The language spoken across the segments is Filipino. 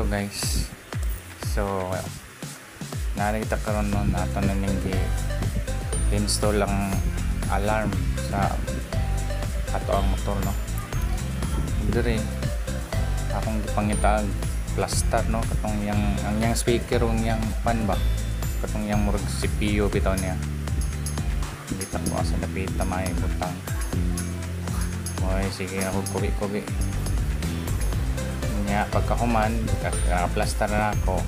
Hello guys. So nakita karon no nato na ning install ang alarm sa ato ang motor no. Dire akong gipangitag plaster no katong yang speaker yung pan ba katong yang murag CPU bitaw niya. Dito ko sa dapita may butang. Oy sige ako kubi-kubi. Nya pagkahuman plaster na ako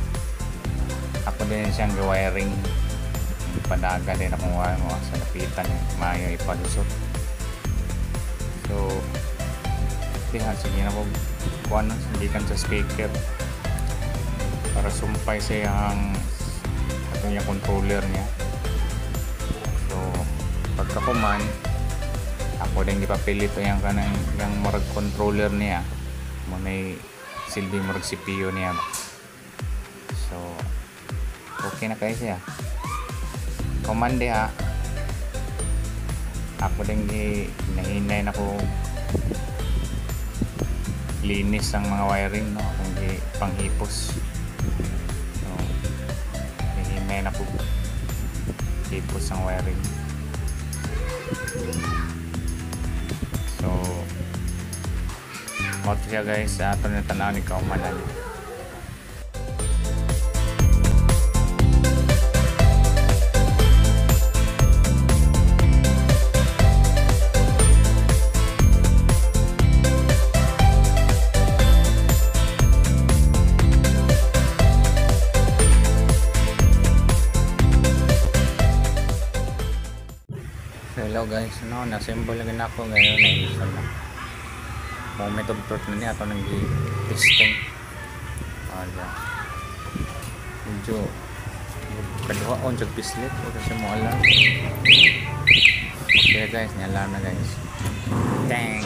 din siyang wiring padaga din akong wire mo sa lapitan maayo ipalusot. So sige na ko kuha ng sandikan sa speaker para sumpay sa yung controller niya. So pagkahuman ako din gipapilit yung kanang yung murag controller niya mo may silbi murag CPU niya. So okay na kayo siya komande ha. Ako din nahinay na ko linis ang mga wiring no kung di panghipos. So nahinay na ko hipos ang wiring. So mo siya guys ato na tanaw ni kaumanan. Hello guys, no, na-assemble lagi na ako ngayon, na-install na. Moment of truth na niya, ito nag-testing. Medyo kaduha on sa pislit, kasi mo alam. Okay guys, ni-alarm na guys. Dang!